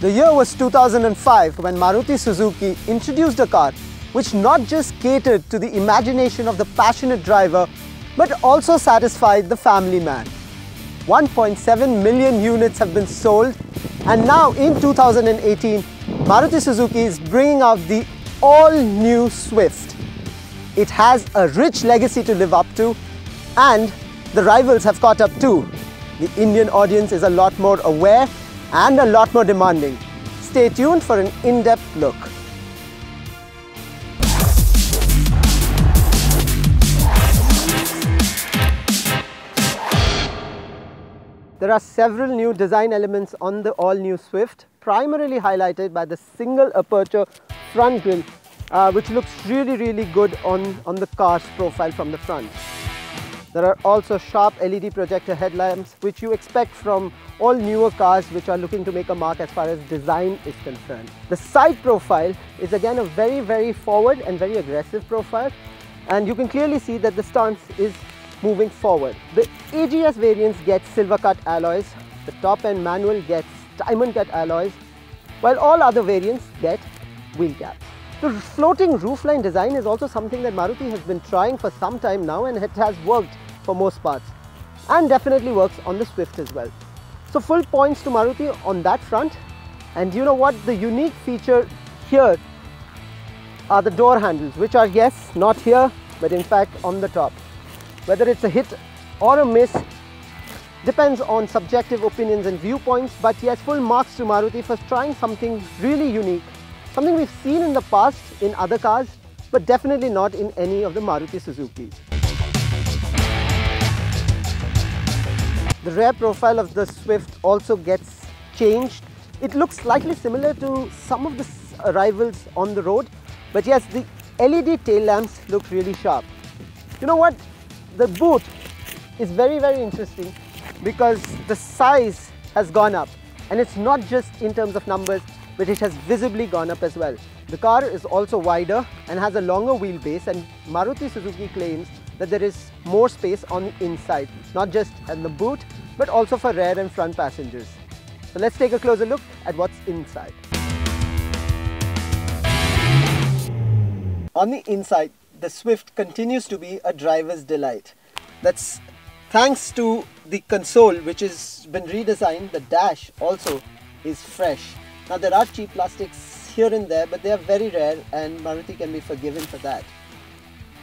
The year was 2005 when Maruti Suzuki introduced a car which not just catered to the imagination of the passionate driver but also satisfied the family man. 1.7 million units have been sold, and now in 2018 Maruti Suzuki is bringing out the all-new Swift. It has a rich legacy to live up to, and the rivals have caught up too. The Indian audience is a lot more aware and a lot more demanding. Stay tuned for an in-depth look. There are several new design elements on the all-new Swift, primarily highlighted by the single aperture front grille, which looks really good on the car's profile from the front. There are also sharp LED projector headlamps, which you expect from all newer cars which are looking to make a mark as far as design is concerned. The side profile is again a very forward and very aggressive profile, and you can clearly see that the stance is moving forward. The AGS variants get silver cut alloys, the top end manual gets diamond cut alloys, while all other variants get wheel caps. The floating roofline design is also something that Maruti has been trying for some time now, and it has worked for most parts, and definitely works on the Swift as well. So full points to Maruti on that front. And you know what? The unique feature here are the door handles, which are, yes, not here, but in fact on the top. Whether it's a hit or a miss depends on subjective opinions and viewpoints, but yes, full marks to Maruti for trying something really unique, something we've seen in the past in other cars, but definitely not in any of the Maruti Suzukis. The rear profile of the Swift also gets changed. It looks slightly similar to some of the rivals on the road, but yes, the LED tail lamps look really sharp. You know what? The boot is very interesting because the size has gone up, and it's not just in terms of numbers, but it has visibly gone up as well. The car is also wider and has a longer wheelbase, and Maruti Suzuki claims that there is more space on the inside, not just in the boot, but also for rear and front passengers. So let's take a closer look at what's inside. On the inside, the Swift continues to be a driver's delight. That's thanks to the console, which has been redesigned. The dash also is fresh. Now there are cheap plastics here and there, but they are very rare, and Maruti can be forgiven for that.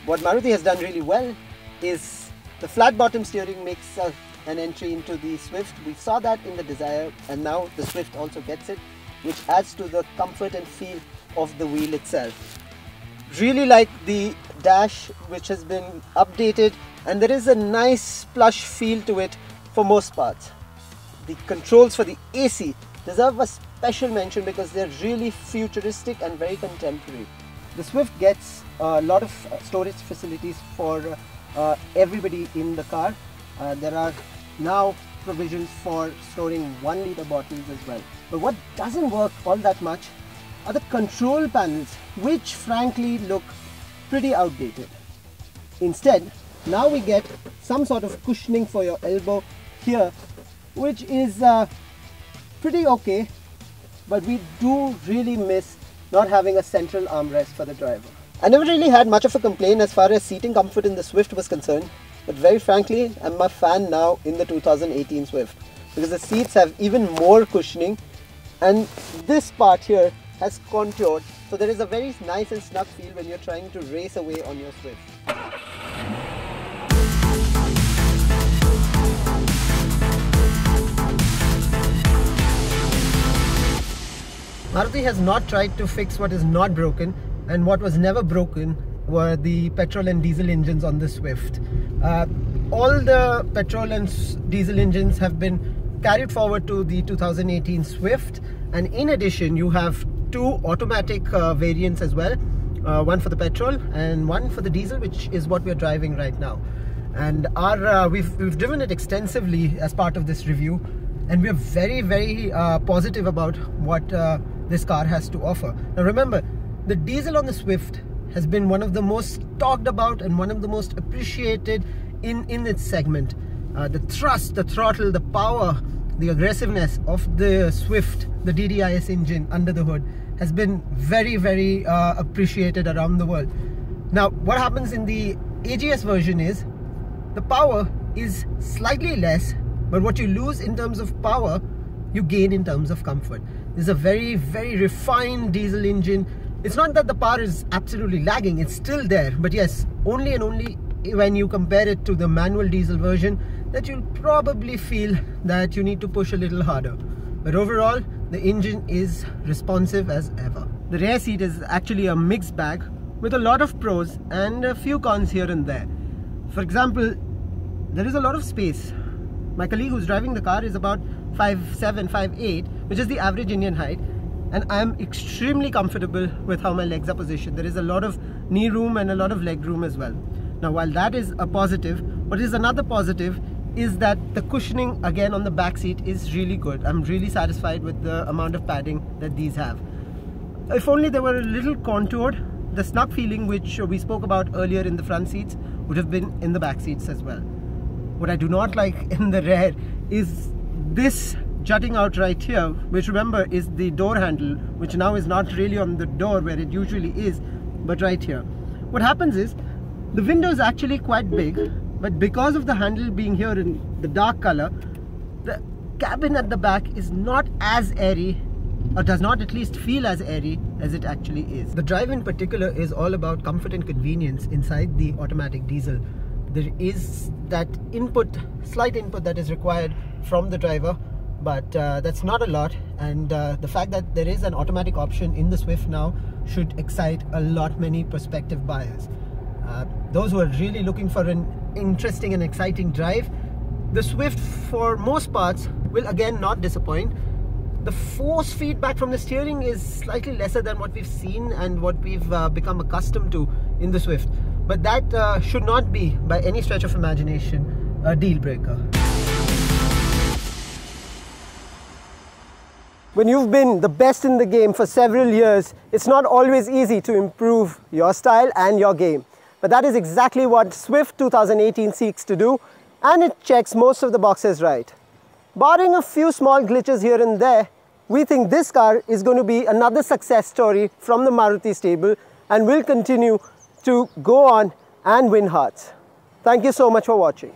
What Maruti has done really well is the flat bottom steering makes an entry into the Swift. We saw that in the Desire, and now the Swift also gets it, which adds to the comfort and feel of the wheel itself. Really like the dash, which has been updated, and there is a nice plush feel to it for most parts. The controls for the AC deserve a special mention because they're really futuristic and very contemporary. The Swift gets a lot of storage facilities for everybody in the car. There are now provisions for storing 1 liter bottles as well. But what doesn't work all that much are the control panels, which frankly look pretty outdated. Instead, now we get some sort of cushioning for your elbow here, which is pretty okay, but we do really miss not having a central armrest for the driver. I never really had much of a complaint as far as seating comfort in the Swift was concerned, but very frankly, I'm a fan now in the 2018 Swift because the seats have even more cushioning, and this part here has contoured, so there is a very nice and snug feel when you're trying to race away on your Swift. Maruti has not tried to fix what is not broken, and what was never broken were the petrol and diesel engines on the Swift. All the petrol and diesel engines have been carried forward to the 2018 Swift, and in addition you have two automatic variants as well, one for the petrol and one for the diesel, which is what we're driving right now. And we've driven it extensively as part of this review, and we're very positive about what this car has to offer. Now remember, the diesel on the Swift has been one of the most talked about and one of the most appreciated in its segment. The thrust, the throttle, the power the aggressiveness of the Swift, the DDIS engine under the hood, has been very, very appreciated around the world. Now, what happens in the AGS version is the power is slightly less, but what you lose in terms of power, you gain in terms of comfort. This is a very, very refined diesel engine. It's not that the power is absolutely lagging, it's still there, but yes, only and only when you compare it to the manual diesel version that you'll probably feel that you need to push a little harder. But overall, the engine is responsive as ever. The rear seat is actually a mixed bag with a lot of pros and a few cons here and there. For example, there is a lot of space. My colleague who's driving the car is about 5'7", 5'8", which is the average Indian height, and I'm extremely comfortable with how my legs are positioned. There is a lot of knee room and a lot of leg room as well. Now, while that is a positive, what is another positive is that the cushioning again on the back seat is really good. I'm really satisfied with the amount of padding that these have. If only they were a little contoured, the snug feeling which we spoke about earlier in the front seats would have been in the back seats as well. What I do not like in the rear is this jutting out right here, which remember is the door handle, which now is not really on the door where it usually is, but right here. What happens is the window is actually quite big, but because of the handle being here in the dark color, the cabin at the back is not as airy, or does not at least feel as airy as it actually is. The drive in particular is all about comfort and convenience inside the automatic diesel. There is that slight input that is required from the driver, but that's not a lot, and the fact that there is an automatic option in the Swift now should excite a lot many prospective buyers. Those who are really looking for an interesting and exciting drive, the Swift for most parts will again not disappoint. The force feedback from the steering is slightly lesser than what we've seen and what we've become accustomed to in the Swift, but that should not be by any stretch of imagination a deal breaker. When you've been the best in the game for several years, it's not always easy to improve your style and your game. But that is exactly what Swift 2018 seeks to do, and it checks most of the boxes right. Barring a few small glitches here and there, we think this car is going to be another success story from the Maruti stable and will continue to go on and win hearts. Thank you so much for watching.